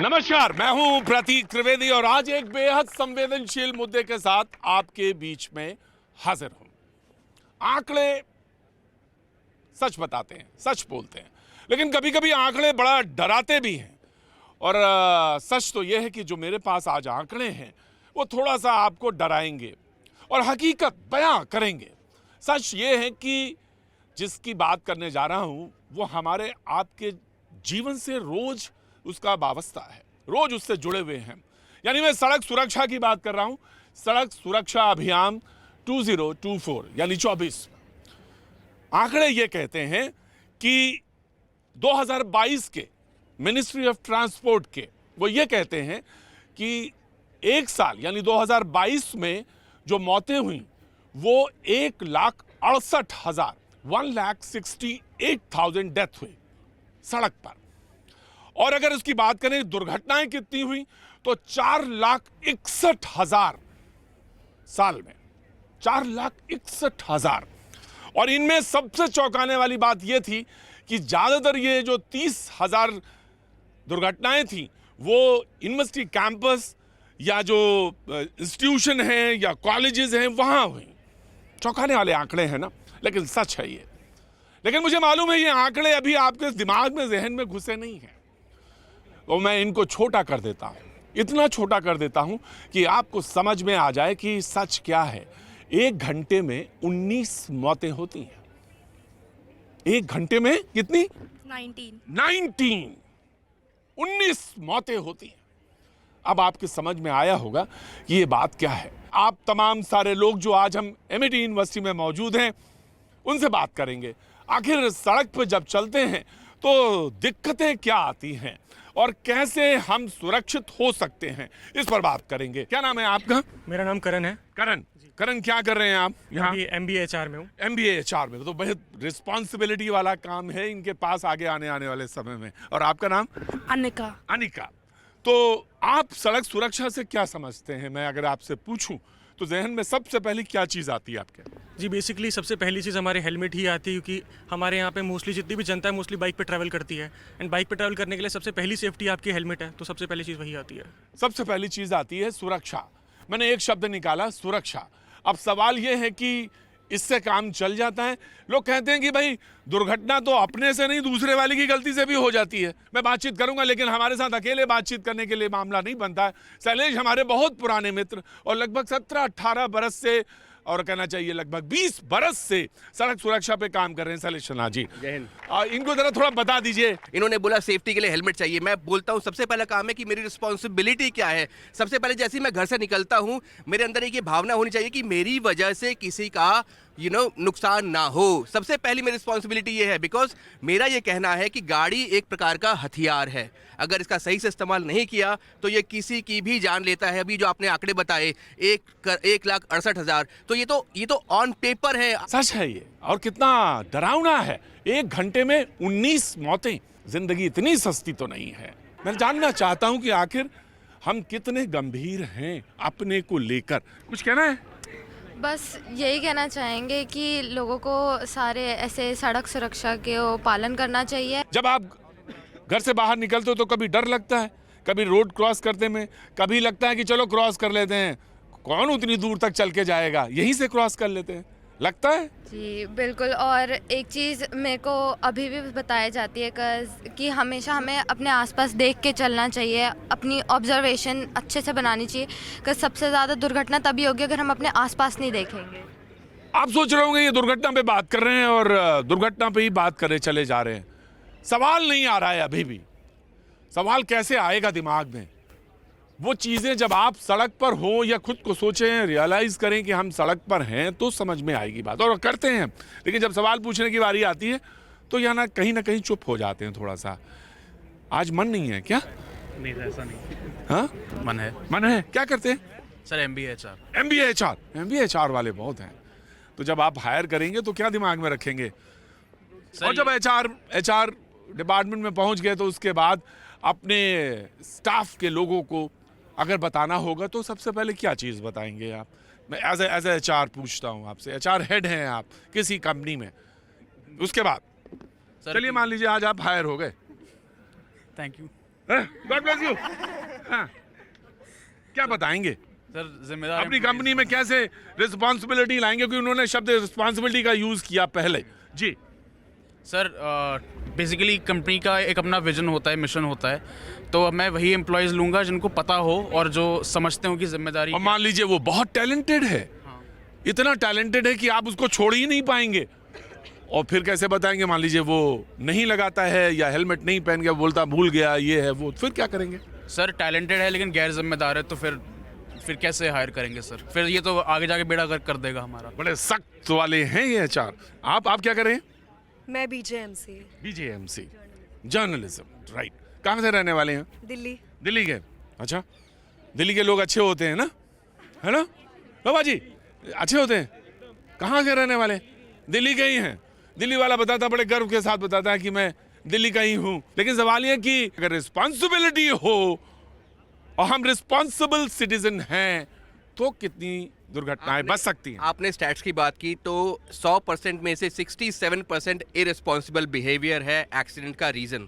नमस्कार, मैं हूं प्रतीक त्रिवेदी और आज एक बेहद संवेदनशील मुद्दे के साथ आपके बीच में हाजिर हूं। आंकड़े सच बताते हैं, सच बोलते हैं, लेकिन कभी कभी आंकड़े बड़ा डराते भी हैं। और सच तो यह है कि जो मेरे पास आज आंकड़े हैं वो थोड़ा सा आपको डराएंगे और हकीकत बयां करेंगे। सच ये है कि जिसकी बात करने जा रहा हूं वो हमारे आपके जीवन से रोज उसका वाबस्ता है, रोज उससे जुड़े हुए हैं। यानी मैं सड़क सुरक्षा की बात कर रहा हूं। सड़क सुरक्षा अभियान 2024 यानी 24। आंकड़े ये कहते हैं कि 2022 के मिनिस्ट्री ऑफ ट्रांसपोर्ट के वो ये कहते हैं कि एक साल यानी 2022 में जो मौतें हुई वो 1,68,000 डेथ हुई सड़क पर। और अगर उसकी बात करें दुर्घटनाएं कितनी हुई तो 4,61,000 साल में, 4,61,000। और इनमें सबसे चौंकाने वाली बात यह थी कि ज्यादातर ये जो 30,000 दुर्घटनाएं थी वो यूनिवर्सिटी कैंपस या जो इंस्टीट्यूशन हैं या कॉलेजेस हैं वहां हुई। चौंकाने वाले आंकड़े हैं ना, लेकिन सच है ये। लेकिन मुझे मालूम है ये आंकड़े अभी आपके दिमाग में, जहन में घुसे नहीं हैं, तो मैं इनको छोटा कर देता हूं, इतना छोटा कर देता हूं कि आपको समझ में आ जाए कि सच क्या है। एक घंटे में 19 मौतें होती हैं। एक घंटे में कितनी? 19 मौतें होती हैं। अब आपके समझ में आया होगा कि ये बात क्या है। आप तमाम सारे लोग जो आज हम एमआईटी यूनिवर्सिटी में मौजूद हैं उनसे बात करेंगे। आखिर सड़क पर जब चलते हैं तो दिक्कतें क्या आती हैं और कैसे हम सुरक्षित हो सकते हैं, इस पर बात करेंगे। क्या नाम है आपका? मेरा नाम करण है। करण क्या कर रहे हैं आप यहाँ? MBA HR में हूँ। MBA HR में तो बहुत रिस्पॉन्सिबिलिटी वाला काम है इनके पास आगे आने वाले समय में। और आपका नाम? अनिका। तो आप सड़क सुरक्षा से क्या समझते हैं? मैं अगर आपसे पूछूं तो जहन में सबसे पहले क्या चीज आती है आपके? जी बेसिकली सबसे पहली चीज़ हमारे हेलमेट ही आती है, क्योंकि हमारे यहाँ पे मोस्टली जितनी भी जनता है मोस्टली बाइक पे ट्रैवल करती है, एंड बाइक पे ट्रैवल करने के लिए सबसे पहली सेफ्टी आपकी हेलमेट है, तो सबसे पहली चीज़ वही आती है। सबसे पहली चीज आती है सुरक्षा। मैंने एक शब्द निकाला, सुरक्षा। अब सवाल यह है कि इससे काम चल जाता है। लोग कहते हैं कि भाई दुर्घटना तो अपने से नहीं दूसरे वाले की गलती से भी हो जाती है। मैं बातचीत करूंगा लेकिन हमारे साथ अकेले बातचीत करने के लिए मामला नहीं बनता है। शैलेश हमारे बहुत पुराने मित्र और लगभग 17-18 बरस से, और कहना चाहिए लगभग 20 बरस से सड़क सुरक्षा पे काम कर रहे हैं। शैलेश सिन्हा जी, इनको जरा थोड़ा बता दीजिए। इन्होंने बोला सेफ्टी के लिए हेलमेट चाहिए। मैं बोलता हूँ सबसे पहला काम है कि मेरी रिस्पॉन्सिबिलिटी क्या है। सबसे पहले जैसे ही मैं घर से निकलता हूँ मेरे अंदर एक ये भावना होनी चाहिए कि मेरी वजह से किसी का नुकसान ना हो। सबसे पहली मेरी रिस्पॉन्सिबिलिटी ये है, बिकॉज मेरा ये कहना है कि गाड़ी एक प्रकार का हथियार है। अगर इसका सही से इस्तेमाल नहीं किया तो ये किसी की भी जान लेता है। अभी जो आपने आंकड़े बताए 1,68,000, तो ये तो ऑन पेपर है। सच है ये, और कितना डरावना है। एक घंटे में 19 मौतें। जिंदगी इतनी सस्ती तो नहीं है। मैं जानना चाहता हूं कि आखिर हम कितने गंभीर हैं अपने को लेकर। कुछ कहना है? बस यही कहना चाहेंगे कि लोगों को सारे ऐसे सड़क सुरक्षा के पालन करना चाहिए। जब आप घर से बाहर निकलते हो तो कभी डर लगता है, कभी रोड क्रॉस करते में कभी लगता है कि चलो क्रॉस कर लेते हैं, कौन उतनी दूर तक चल के जाएगा, यहीं से क्रॉस कर लेते हैं, लगता है। जी बिल्कुल। और एक चीज़ मेरे को अभी भी बताई जाती है कि हमेशा हमें अपने आसपास देख के चलना चाहिए, अपनी ऑब्जर्वेशन अच्छे से बनानी चाहिए, कि सबसे ज़्यादा दुर्घटना तभी होगी अगर हम अपने आसपास नहीं देखेंगे। आप सोच रहे होंगे ये दुर्घटना पे बात कर रहे हैं और दुर्घटना पे ही बात करे चले जा रहे हैं। सवाल नहीं आ रहा है अभी भी। सवाल कैसे आएगा दिमाग में? वो चीजें जब आप सड़क पर हो या खुद को सोचें, रियलाइज करें कि हम सड़क पर हैं तो समझ में आएगी बात, और करते हैं। लेकिन जब सवाल पूछने की बारी आती है तो या ना कहीं चुप हो जाते हैं थोड़ा सा। आज मन नहीं है क्या? नहीं ऐसा नहीं। हाँ मन है। क्या करते हैं सर? MBA HR वाले बहुत हैं। तो जब आप हायर करेंगे तो क्या दिमाग में रखेंगे? और जब HR डिपार्टमेंट में पहुंच गए तो उसके बाद अपने स्टाफ के लोगों को अगर बताना होगा तो सबसे पहले क्या चीज़ बताएंगे आप? मैं एज ए HR पूछता हूँ आपसे। HR हेड हैं आप किसी कंपनी में, उसके बाद चलिए मान लीजिए आज आप हायर हो गए। Thank you. God bless you. हाँ, क्या बताएंगे सर जिम्मेदार अपनी कंपनी में कैसे रिस्पॉन्सिबिलिटी लाएंगे, क्योंकि उन्होंने शब्द रिस्पॉन्सिबिलिटी का यूज किया पहले। जी सर बेसिकली कंपनी का एक अपना विजन होता है, मिशन होता है, तो मैं वही एम्प्लॉयज़ लूँगा जिनको पता हो और जो समझते हो कि जिम्मेदारी और मान लीजिए वो बहुत टैलेंटेड है, इतना टैलेंटेड है कि आप उसको छोड़ ही नहीं पाएंगे, और फिर कैसे बताएंगे? मान लीजिए वो नहीं लगाता है या हेलमेट नहीं पहन गया, बोलता भूल गया, ये है वो, फिर क्या करेंगे? सर टैलेंटेड है लेकिन गैर जिम्मेदार है, तो फिर कैसे हायर करेंगे सर? फिर ये तो आगे जाके बेड़ा गर्क कर देगा हमारा। बड़े सख्त वाले हैं ये HR। आप क्या करें? मैं BJMC BJMC जर्नलिज्म, राइट। कहाँ से रहने वाले हैं? दिल्ली। दिल्ली के? अच्छा, दिल्ली के लोग अच्छे होते हैं ना, है ना बाबा जी? अच्छे होते हैं। कहाँ के रहने वाले? दिल्ली के ही हैं। दिल्ली वाला बताता, बड़े गर्व के साथ बताता है कि मैं दिल्ली का ही हूँ। लेकिन सवाल ये कि अगर रिस्पॉन्सिबिलिटी हो और हम रिस्पॉन्सिबल सिटीजन हैं तो कितनी दुर्घटनाएं बच सकती हैं। आपने स्टैट्स की बात की तो 100% में से 67% इररिस्पॉन्सिबल बिहेवियर है एक्सीडेंट का रीज़न।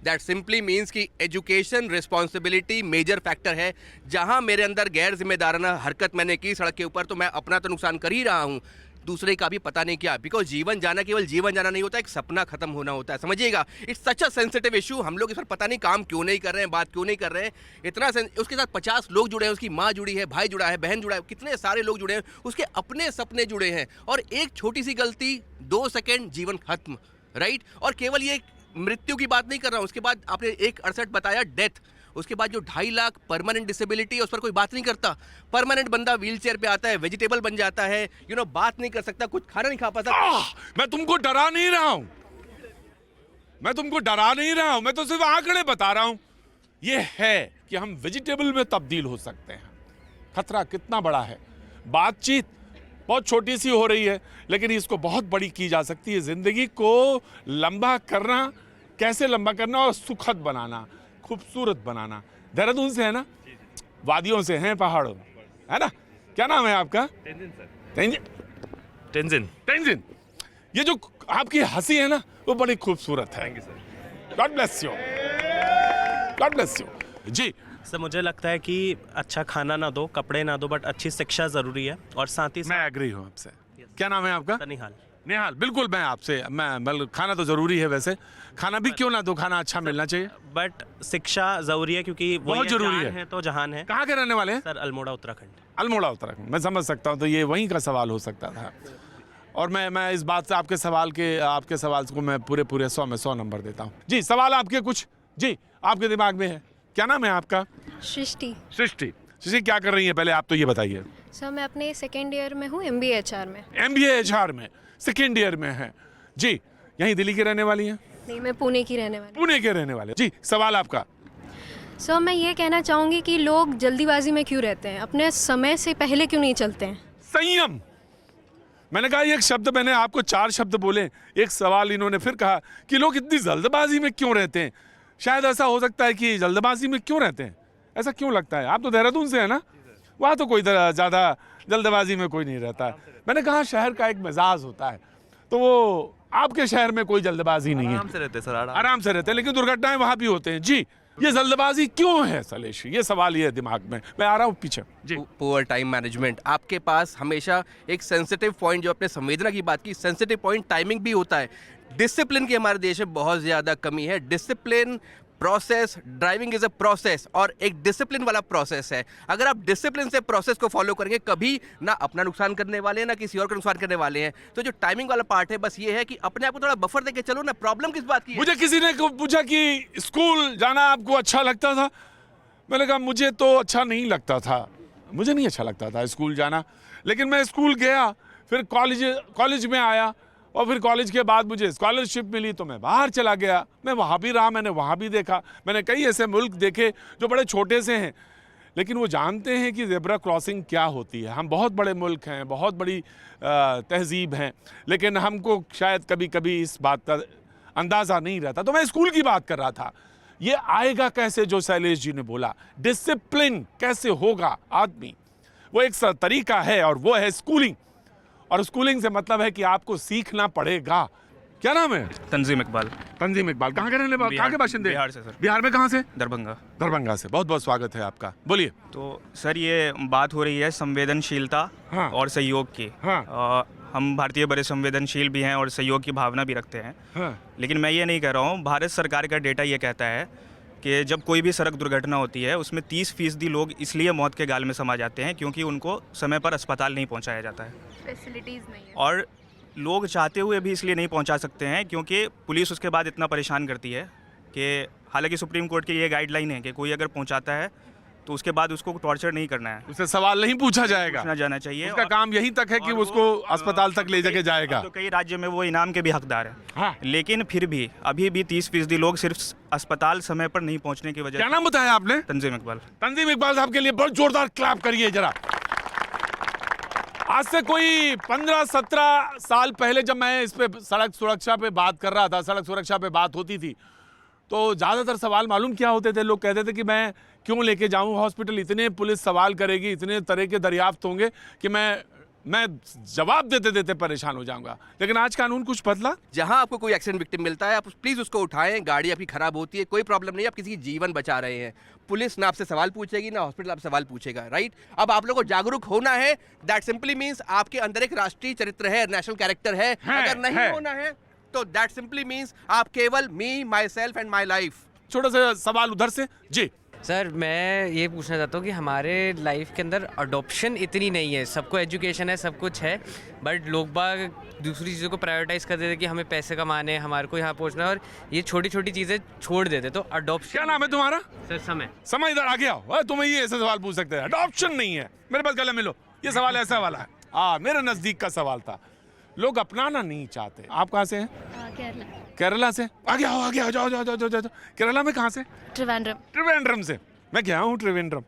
दैट सिंपली मीन्स कि एजुकेशन रिस्पॉन्सिबिलिटी मेजर फैक्टर है। जहां मेरे अंदर गैर जिम्मेदाराना हरकत मैंने की सड़क के ऊपर, तो मैं अपना तो नुकसान कर ही रहा हूं, दूसरे का भी पता नहीं क्या। बिकॉज जीवन जाना केवल जीवन जाना नहीं होता, एक सपना खत्म होना होता है। समझिएगा, it's such a sensitive issue. हम लोग इस पर पता नहीं काम क्यों नहीं कर रहे हैं, बात क्यों नहीं कर रहे हैं। इतना उसके साथ 50 लोग जुड़े हैं, उसकी माँ जुड़ी है, भाई जुड़ा है, बहन जुड़ा है, कितने सारे लोग जुड़े हैं, उसके अपने सपने जुड़े हैं, और एक छोटी सी गलती 2 सेकेंड जीवन खत्म, राइट। और केवल ये मृत्यु की बात नहीं कर रहा हूँ, उसके बाद आपने 168 बताया डेथ, उसके बाद जो 2.5 लाख परमानेंट डिसेबिलिटी है उस पर कोई बात नहीं करता। परमानेंट बंदा व्हील चेयर पे आता है, वेजिटेबल बन जाता है, बात नहीं कर सकता, कुछ खाना नहीं खा पाता। मैं तुमको डरा नहीं रहा हूं, मैं तुमको डरा नहीं रहा हूं, मैं तो सिर्फ आंकड़े बता रहा हूं। ये है कि हम वेजिटेबल में तब्दील हो सकते हैं। खतरा कितना बड़ा है। बातचीत बहुत छोटी सी हो रही है लेकिन इसको बहुत बड़ी की जा सकती है। जिंदगी को लंबा करना, कैसे लंबा करना और सुखद बनाना, खूबसूरत बनाना। देहरादून से है ना? वादियों से हैं, पहाड़ों, है ना? क्या नाम है आपका? तेंजिन। ये जो आपकी हंसी है ना, वो बड़ी खूबसूरत है। God bless you, God bless you. जी सर, मुझे लगता है कि अच्छा खाना ना दो, कपड़े ना दो, बट अच्छी शिक्षा ज़रूरी है। और साथ ही मैं एग्री हूँ आपसे। क्या नाम है आपका? निहाल। निहाल, बिल्कुल मैं आपसे, मैं खाना तो जरूरी है, वैसे खाना भी क्यों ना दो, खाना अच्छा मिलना चाहिए, बट शिक्षा ज़रूरी है, क्योंकि वो बहुत जरूरी है तो जहान है। कहाँ के रहने वाले हैं? सर अल्मोड़ा उत्तराखंड। अल्मोड़ा उत्तराखंड, मैं समझ सकता हूँ। तो ये वहीं का सवाल हो सकता था। और मैं इस बात से आपके सवाल को मैं पूरे 100 में 100 नंबर देता हूँ। जी, सवाल आपके कुछ जी आपके दिमाग में है? क्या नाम है आपका? सृष्टि। सृष्टि क्या कर रही है पहले आप तो ये बताइए। सर मैं अपने 2nd ईयर में हूँ, MBA HR में। MBA HR में 2nd ईयर में है जी। यहीं दिल्ली की रहने वाली हैं? नहीं, मैं पुणे की रहने वाली। पुणे के रहने वाले। जी, सवाल आपका? सर मैं ये कहना चाहूँगी कि लोग जल्दीबाजी में क्यों रहते हैं, अपने समय से पहले क्यों नहीं चलते हैं? संयम। मैंने कहा एक शब्द, मैंने आपको 4 शब्द बोले, एक सवाल इन्होंने फिर कहा कि लोग इतनी जल्दबाजी में क्यों रहते हैं। शायद ऐसा हो सकता है कि जल्दबाजी में क्यों रहते हैं, ऐसा क्यों लगता है? आप तो देहरादून से है ना, वहाँ तो कोई ज़्यादा जल्दबाजी में कोई नहीं रहता है। मैंने कहा शहर का एक मिजाज होता है, तो वो आपके शहर में कोई जल्दबाजी नहीं है, आराम से रहते हैं सर, आराम से रहते हैं, लेकिन दुर्घटनाएं वहाँ भी होते हैं। जी, ये जल्दबाजी क्यों है सलेश? ये सवाल ये दिमाग में, मैं आ रहा हूँ पीछे। जी, पुअर टाइम मैनेजमेंट। आपके पास हमेशा एक सेंसिटिव पॉइंट, जो अपने संवेदना की बात की, सेंसिटिव पॉइंट टाइमिंग भी होता है। डिसिप्लिन की हमारे देश में बहुत ज़्यादा कमी है। Discipline process, driving is a process, और एक डिसिप्लिन वाला प्रोसेस है। अगर आप डिसिप्लिन से प्रोसेस को फॉलो करेंगे, कभी ना अपना नुकसान करने वाले हैं ना किसी और का नुकसान करने वाले हैं। तो जो टाइमिंग वाला पार्ट है, बस ये है कि अपने आप को थोड़ा बफर देके चलो ना। प्रॉब्लम किस बात की है? मुझे किसी ने पूछा कि स्कूल जाना आपको अच्छा लगता था? मैंने कहा मुझे तो अच्छा नहीं लगता था, मुझे नहीं अच्छा लगता था स्कूल जाना। लेकिन मैं स्कूल गया, फिर कॉलेज में आया, और फिर कॉलेज के बाद मुझे स्कॉलरशिप मिली तो मैं बाहर चला गया। मैं वहाँ भी रहा, मैंने वहाँ भी देखा। मैंने कई ऐसे मुल्क देखे जो बड़े छोटे से हैं लेकिन वो जानते हैं कि ज़ेब्रा क्रॉसिंग क्या होती है। हम बहुत बड़े मुल्क हैं, बहुत बड़ी तहजीब हैं, लेकिन हमको शायद कभी कभी इस बात का अंदाज़ा नहीं रहता। तो मैं स्कूल की बात कर रहा था। ये आएगा कैसे, जो शैलेश जी ने बोला, डिसिप्लिन कैसे होगा आदमी, वो एक तरीका है और वो है स्कूलिंग। और स्कूलिंग से मतलब है कि आपको सीखना पड़ेगा क्या नाम है? तंजीम इकबाल। तंजीम इकबाल, कहाँ के रहने वाले, कहाँ के बाशिंदे? बिहार से सर। बिहार में कहाँ से? दरभंगा। दरभंगा से। बहुत बहुत स्वागत है आपका, बोलिए। तो सर ये बात हो रही है संवेदनशीलता हाँ। और सहयोग की। हाँ। हम भारतीय बड़े संवेदनशील भी हैं और सहयोग की भावना भी रखते हैं। हाँ। लेकिन मैं ये नहीं कह रहा हूँ, भारत सरकार का डेटा ये कहता है कि जब कोई भी सड़क दुर्घटना होती है उसमें 30% लोग इसलिए मौत के गाल में समा जाते हैं क्योंकि उनको समय पर अस्पताल नहीं पहुँचाया जाता है, फैसिलिटीज़ नहीं है। और लोग चाहते हुए भी इसलिए नहीं पहुंचा सकते हैं क्योंकि पुलिस उसके बाद इतना परेशान करती है कि हालांकि सुप्रीम कोर्ट की ये गाइडलाइन है कि कोई अगर पहुंचाता है तो उसके बाद उसको टॉर्चर नहीं करना है, उससे सवाल नहीं पूछा जाएगा, पूछना जाना चाहिए। उसका काम यहीं तक है कि उसको अस्पताल तक ले जाके जाएगा। तो कई राज्य में वो इनाम के भी हकदार हैं। हाँ। लेकिन फिर भी अभी भी 30% लोग सिर्फ अस्पताल समय पर नहीं पहुंचने की वजह क्या नाम बताया आपने? तंजीम इकबाल। तंजीम इकबाल साहब के लिए बहुत जोरदार क्लैप करिए जरा। आज से कोई 15-17 साल पहले जब मैं इस पे सड़क सुरक्षा पे बात कर रहा था, सड़क सुरक्षा पे बात होती थी, तो ज़्यादातर सवाल मालूम क्या होते थे? लोग कहते थे कि मैं क्यों लेके जाऊं हॉस्पिटल, इतने पुलिस सवाल करेगी, इतने तरह के दरियाफ्त होंगे कि मैं जवाब देते देते परेशान हो जाऊंगा। लेकिन आज कानून कुछ बदला। जहां आपको कोई एक्सीडेंट विक्टिम मिलता है, आप प्लीज उसको उठाएं। गाड़ी आपकी खराब होती है, कोई प्रॉब्लम नहीं, आप किसी की जीवन बचा रहे हैं। पुलिस ना आपसे सवाल पूछेगी, ना हॉस्पिटल आपसे सवाल पूछेगा, राइट? अब आप लोगों को जागरूक होना है। दैट सिंपली मीन्स आपके अंदर एक राष्ट्रीय चरित्र है, नेशनल कैरेक्टर है। अगर नहीं होना है तो दैट सिंपली मीन्स आप केवल me, myself and my life. छोटा सा सवाल उधर से जी। सर मैं ये पूछना चाहता हूँ कि हमारे लाइफ के अंदर अडॉप्शन इतनी नहीं है, सबको एजुकेशन है, सब कुछ है, बट लोग बाग दूसरी चीज़ों को प्रायोरिटाइज कर देते कि हमें पैसे कमाने, हमारे को यहाँ पहुँचना है, और ये छोटी छोटी चीज़ें छोड़ देते। तो अडॉप्शन। क्या नाम है तुम्हारा? सर समय। समय इधर आ गया। तुम्हें ये ऐसे सवाल पूछ सकते हैं, अडॉप्शन नहीं है। मेरे पास गले मिलो, ये सवाल ऐसा वाला है। हाँ, मेरे नजदीक का सवाल था। लोग अपनाना नहीं चाहते। आप कहाँ से हैं? केरला। केरला से? आगे आओ, आगे आओ, जाओ जाओ जाओ जाओ। केरला में कहाँ से? त्रिवेंद्रम। त्रिवेंद्रम से। मैं गया हूँ त्रिवेंद्रम।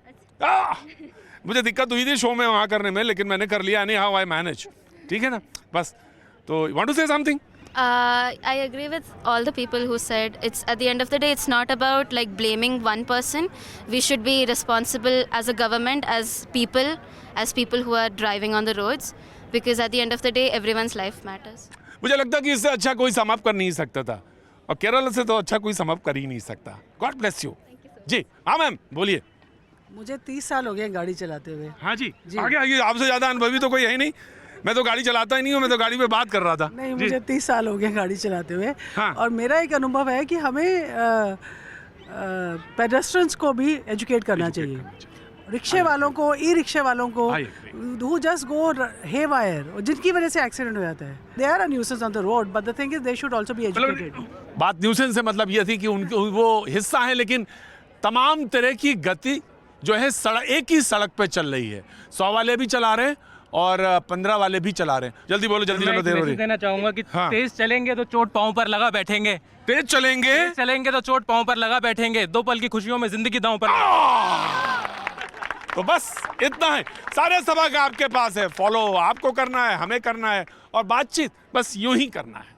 मुझे दिक्कत हुई थी शो में वहाँ करने में, लेकिन मैंने कर लिया। नहीं, हाउ आई मैनेज। ठीक है ना? बस। तो want to say something? I agree with all the people who said it's at the end of the day it's not about like blaming one person. We should be responsible as a government, as people who are driving on the roads, because at the end of the day everyone's life matters. मुझे लगता कि इससे अच्छा कोई समाप्त कर नहीं सकता था, और केरला से तो अच्छा कोई समाप्त कर ही नहीं सकता। God bless you. जी हाँ मैम, बोलिए। मुझे 30 साल हो गए गाड़ी चलाते हुए। हाँ जी, आगे आइए। आपसे ज़्यादा अनुभवी तो कोई है ही नहीं। मैं तो गाड़ी चलाता ही नहीं हूँ, मैं तो गाड़ी पे बात कर रहा था। नहीं, मुझे 30 साल हो गए गाड़ी चलाते हुए। हाँ। और मेरा एक अनुभव है कि हमें पेडेस्ट्रियंस को भी एजुकेट करना चाहिए। रिक्शे वालों को, ई रिक्शे वालों को, who just go haywire, जिनकी वजह से एक्सीडेंट हो जाता है। They are a nuisance on the road, but the thing is they should also be educated. बात न्यूसेंस से मतलब ये थी कि उनके वो हिस्सा है, लेकिन तमाम तरह की गति जो है सड़क, एक ही सड़क पे चल रही है। 100 वाले भी चला रहे हैं और 15 वाले भी चला रहे हैं। जल्दी बोलो, जल्दी चलो, देर हो रही है। देना चाहूँगा कि तेज चलेंगे तो चोट पाँव पर लगा बैठेंगे। तेज चलेंगे तो चोट पाँव पर लगा बैठेंगे। 2 पल की खुशियों में जिंदगी दांव पर। तो बस इतना है। सारे सबक आपके पास है। फॉलो आपको करना है, हमें करना है, और बातचीत बस यूं ही करना है।